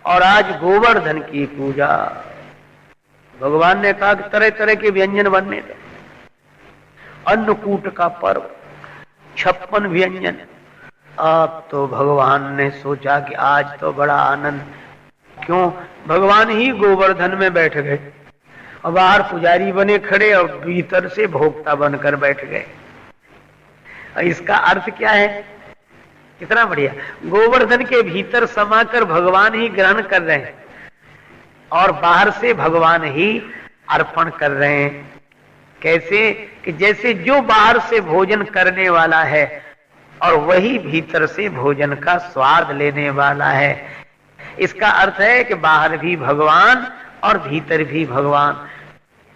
और आज गोवर्धन की पूजा। भगवान ने कहा कि तरह तरह के व्यंजन बनने दो। अन्नकूट का पर्व, 56 व्यंजन। अब तो भगवान ने सोचा कि आज तो बड़ा आनंद। क्यों? भगवान ही गोवर्धन में बैठ गए और बाहर पुजारी बने खड़े और भीतर से भोक्ता बनकर बैठ गए। इसका अर्थ क्या है? कितना बढ़िया! गोवर्धन के भीतर समाकर भगवान ही ग्रहण कर रहे हैं और बाहर से भगवान ही अर्पण कर रहे हैं। कैसे? कि जैसे जो बाहर से भोजन करने वाला है और वही भीतर से भोजन का स्वाद लेने वाला है। इसका अर्थ है कि बाहर भी भगवान और भीतर भी भगवान।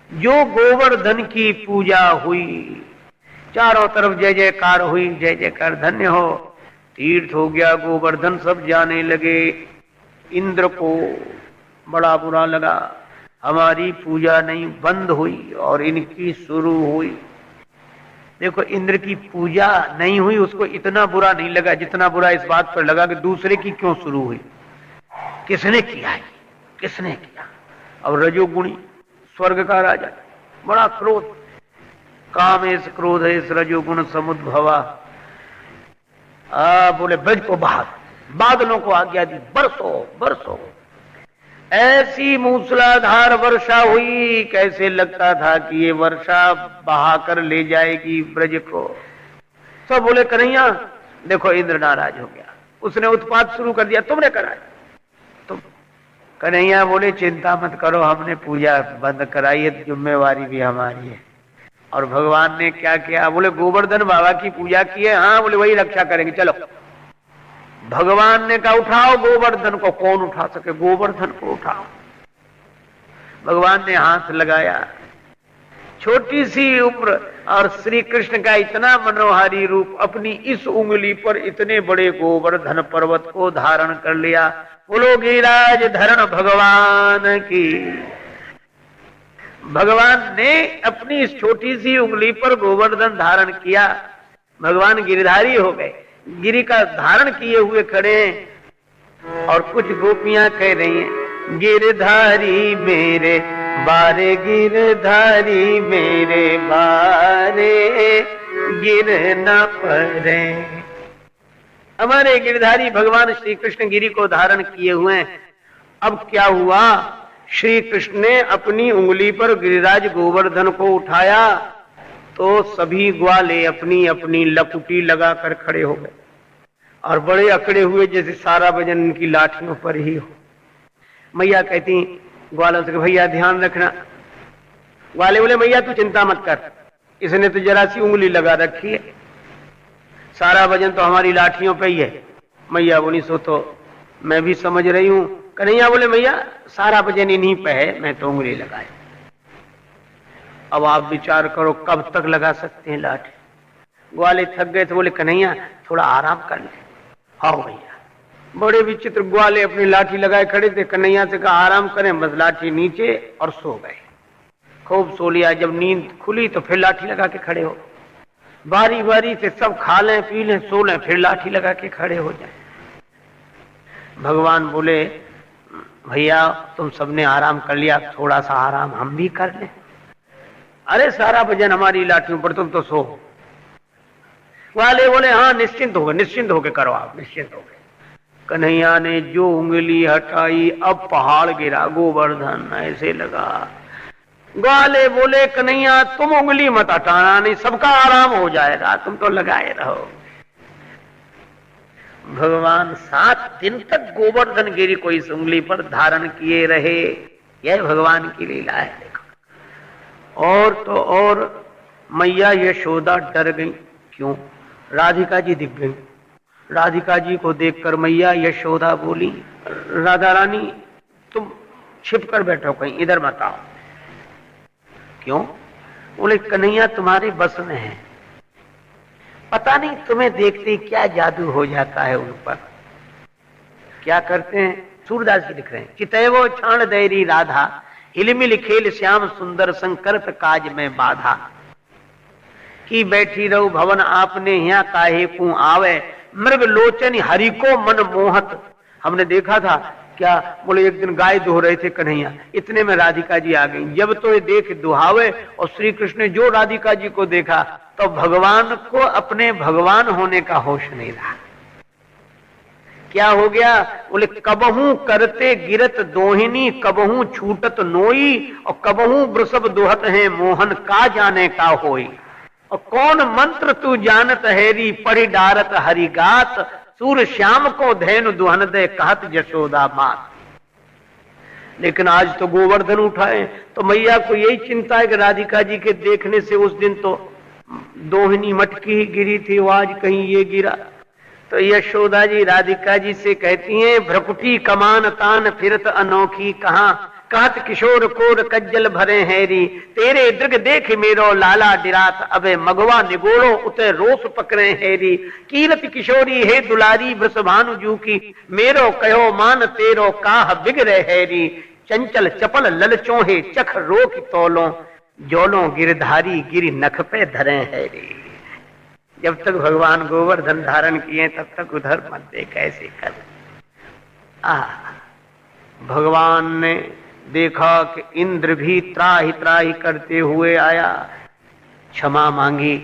जो गोवर्धन की पूजा हुई, चारों तरफ जय जयकार हुई, जय जयकार, धन्य हो, तीर्थ हो गया गोवर्धन, सब जाने लगे। इंद्र को बड़ा बुरा लगा, हमारी पूजा नहीं बंद हुई और इनकी शुरू हुई। देखो, इंद्र की पूजा नहीं हुई, उसको इतना बुरा नहीं लगा जितना बुरा इस बात पर लगा कि दूसरे की क्यों शुरू हुई, किसने किया है, किसने किया। अब रजोगुणी स्वर्ग का राजा, बड़ा क्रोध, कामेश क्रोध है इस रजोगुण समुद्भवा। बोले ब्रज को बहा, बादलों को आज्ञा दी, बरसो बरसो। ऐसी मूसलाधार वर्षा हुई, कैसे लगता था कि ये वर्षा बहाकर ले जाएगी ब्रज को। सब बोले कन्हैया देखो इंद्र नाराज हो गया, उसने उत्पात शुरू कर दिया, तुमने कराया। तुम कन्हैया बोले चिंता मत करो, हमने पूजा बंद कराई है, जिम्मेवारी भी हमारी है। और भगवान ने क्या किया? बोले गोवर्धन बाबा की पूजा की है। हाँ, बोले वही रक्षा करेंगे, चलो। भगवान ने कहा उठाओ गोवर्धन को। कौन उठा सके? गोवर्धन को उठाओ। भगवान ने हाथ लगाया, छोटी सी उम्र और श्री कृष्ण का इतना मनोहारी रूप, अपनी इस उंगली पर इतने बड़े गोवर्धन पर्वत को धारण कर लिया। बोलो गिरिराज धरण भगवान की। भगवान ने अपनी इस छोटी सी उंगली पर गोवर्धन धारण किया, भगवान गिरधारी हो गए, गिरि का धारण किए हुए खड़े हैं। और कुछ गोपियां कह रही हैं गिरधारी मेरे बारे, गिरधारी मेरे बारे, गिर न पड़े। हमारे गिरधारी भगवान श्री कृष्ण गिरि को धारण किए हुए हैं। अब क्या हुआ? श्री कृष्ण ने अपनी उंगली पर गिरिराज गोवर्धन को उठाया तो सभी ग्वाले अपनी अपनी लकुटी लगाकर खड़े हो गए और बड़े अकड़े हुए, जैसे सारा वजन उनकी लाठियों पर ही हो। मैया कहती ग्वालों से भैया ध्यान रखना। ग्वाले बोले मैया तू चिंता मत कर, इसने तो जरा सी उंगली लगा रखी है, सारा वजन तो हमारी लाठियों पे ही है। मैया बोली सो तो मैं भी समझ रही हूं। कन्हैया बोले मैया सारा वजन इन्हीं पे है, मैं तो उंगली लगाई। अब आप विचार करो कब तक लगा सकते हैं लाठी। ग्वाले थक गए तो बोले कन्हैया थोड़ा आराम कर ले। हाँ भैया। बड़े विचित्र ग्वाले अपनी लाठी लगाए खड़े थे। कन्हैया से कहा आराम करें, बस लाठी नीचे, और सो गए। खूब सो लिया। जब नींद खुली तो फिर लाठी लगा के खड़े हो। बारी बारी से सब खा लें पी लें सो लें, फिर लाठी लगा के खड़े हो जाए। भगवान बोले भैया तुम सबने आराम कर लिया, थोड़ा सा आराम हम भी कर लें। अरे सारा वजन हमारी लाठियों पर, तुम तो सो। वाले बोले हाँ निश्चिंत हो गए, निश्चिंत होके करो आप, निश्चिंत हो गए। कन्हैया ने जो उंगली हटाई अब पहाड़ गिरा, गोवर्धन ऐसे लगा। ग्वाले बोले कन्हैया तुम उंगली मत हटाना, नहीं सबका आराम हो जाएगा, तुम तो लगाए रहो। भगवान 7 दिन तक गोवर्धन गिरी को इस उंगली पर धारण किए रहे। यह भगवान की लीला है। देखो और तो और मैया यशोदा डर गई। क्यों? राधिका जी दिख गई। राधिका जी को देखकर मैया यशोदा बोली राधा रानी तुम छिप कर बैठो कहीं, इधर मत आओ। क्यों? बोले कन्हैया तुम्हारे बस में है, पता नहीं तुम्हें देखते क्या जादू हो जाता है उन पर। क्या करते हैं? सूरदास जी लिख रहे हैं चितैवो क्षण दैरी राधा, हिलमिल खेल श्याम सुंदर संकल्प काज में बाधा। की बैठी रहू भवन आपने यहाँ काहे को आवे, मृग लोचन हरि को मन मोहत। हमने देखा था क्या? बोले एक दिन गाय दुह रहे थे कन्हैया, इतने में राधिका जी आ गई। जब तो ये देख दुहावे, और श्री कृष्ण ने जो राधिका जी को देखा तो भगवान को अपने भगवान होने का होश नहीं रहा। क्या हो गया? बोले कबहू करते गिरत दोहिनी, कबहू छूटत नोई, और कबहू वृषभ दोहत है मोहन का जाने का होई। और कौन मंत्र तू जानत हैरी, पढ़ी डारत हरिगात, सूर श्याम को धैनु दुहन दे कहत यशोदा मात। लेकिन आज तो गोवर्धन उठाए, तो मैया को यही चिंता है कि राधिका जी के देखने से उस दिन तो दोहिनी मटकी ही गिरी थी, वो आज कहीं ये गिरा। तो यशोदा जी राधिका जी से कहती हैं, भ्रकुटी कमान तान फिरत अनोखी कहां, कहत किशोर कोर कज्जल भरे हैरी, तेरे दृग देख मेरो लाला डिरात, अबे मगवा निगोड़ो उते रोस पकड़े हैरी, कीरत किशोरी है दुलारी वृषभानु जू की, मेरो कहो मान तेरो काह बिगड़े हैरी, चंचल चपल ललचो है चख रोक तोलो, जोलो गिरधारी गिरी नख पे धरे हैरी। जब तक भगवान गोवर्धन धारण किए तब तक उधर मत देख, ऐसे कर। भगवान ने देखा कि इंद्र भी त्राही त्राही करते हुए आया, क्षमा मांगी।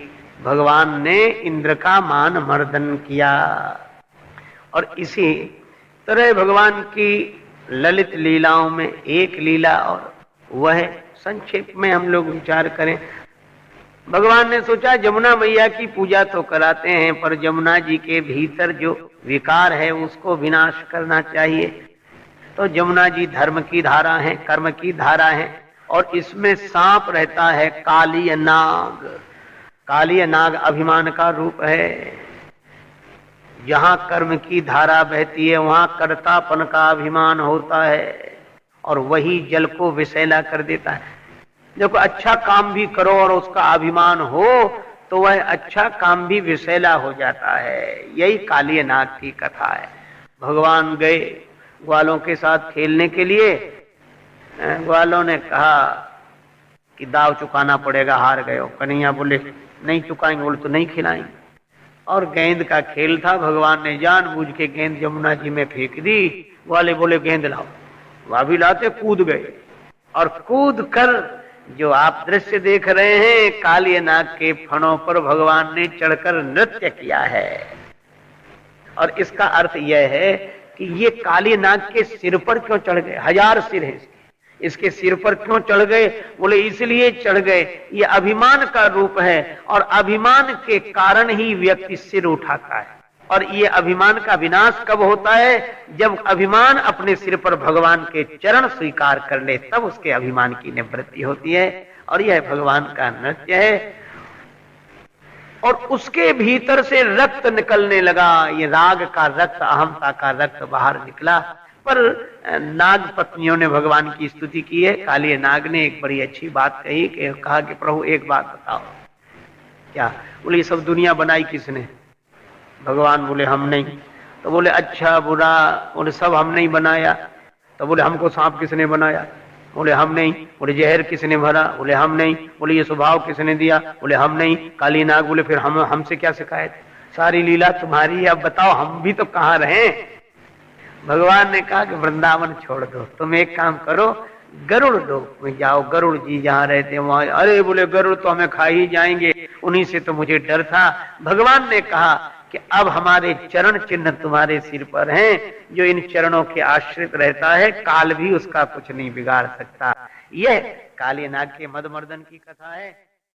भगवान ने इंद्र का मान मर्दन किया। और इसी तरह भगवान की ललित लीलाओं में एक लीला, और वह संक्षेप में हम लोग विचार करें। भगवान ने सोचा जमुना मैया की पूजा तो कराते हैं, पर जमुना जी के भीतर जो विकार है उसको विनाश करना चाहिए। तो जमुना जी धर्म की धारा है, कर्म की धारा है, और इसमें सांप रहता है कालीय नाग। कालीय नाग अभिमान का रूप है। जहां कर्म की धारा बहती है वहां कर्तापन का अभिमान होता है, और वही जल को विषैला कर देता है। देखो, अच्छा काम भी करो और उसका अभिमान हो तो वह अच्छा काम भी विषैला हो जाता है। यही कालीय नाग की कथा है। भगवान गए ग्वालों के साथ खेलने के लिए। ग्वालों ने कहा कि दाव चुकाना पड़ेगा, हार गए हो। कन्हैया बोले नहीं चुकाएंगे। बोले तो नहीं खिलाएंगे। और गेंद का खेल था। भगवान ने जानबूझ के गेंद यमुना जी में फेंक दी। ग्वाले बोले गेंद लाओ। वह भी लाते, कूद गए, और कूद कर जो आप दृश्य देख रहे हैं, कालीय नाग के फणों पर भगवान ने चढ़कर नृत्य किया है। और इसका अर्थ यह है कि ये कालीय नाग के सिर पर क्यों चढ़ गए? 1000 सिर हैं इसके सिर पर क्यों चढ़ गए? बोले इसलिए चढ़ गए, ये अभिमान का रूप है, और अभिमान के कारण ही व्यक्ति सिर उठाता है। और ये अभिमान का विनाश कब होता है? जब अभिमान अपने सिर पर भगवान के चरण स्वीकार कर ले, तब उसके अभिमान की निवृत्ति होती है। और यह भगवान का नृत्य है। और उसके भीतर से रक्त निकलने लगा। ये राग का रक्त, अहमता का रक्त बाहर निकला। पर नाग पत्नियों ने भगवान की स्तुति की है। कालीय नाग ने एक बड़ी अच्छी बात कही कि कहा कि प्रभु एक बात बताओ। क्या? बोले ये सब दुनिया बनाई किसने? भगवान बोले हम नहीं। तो बोले अच्छा बुरा? बोले सब हमने ही बनाया। तो बोले हमको सांप किसने बनाया? बोले हम नहीं। बोले जहर किसने भरा? बोले हम नहीं। बोले ये स्वभाव किसने दिया? बोले हम नहीं। काली नाग बोले फिर हमसे क्या शिकायत? सारी लीला तुम्हारी, अब बताओ हम भी तो कहाँ रहे। भगवान ने कहा कि वृंदावन छोड़ दो, तुम एक काम करो, गरुड़ लोक में जाओ। गरुड़ जी जहाँ रहते वहां। अरे बोले गरुड़ तो हमें खा ही जाएंगे, उन्हीं से तो मुझे डर था। भगवान ने कहा कि अब हमारे चरण चिन्ह तुम्हारे सिर पर हैं, जो इन चरणों के आश्रित रहता है काल भी उसका कुछ नहीं बिगाड़ सकता। यह कालीय नाग के मदमर्दन की कथा है।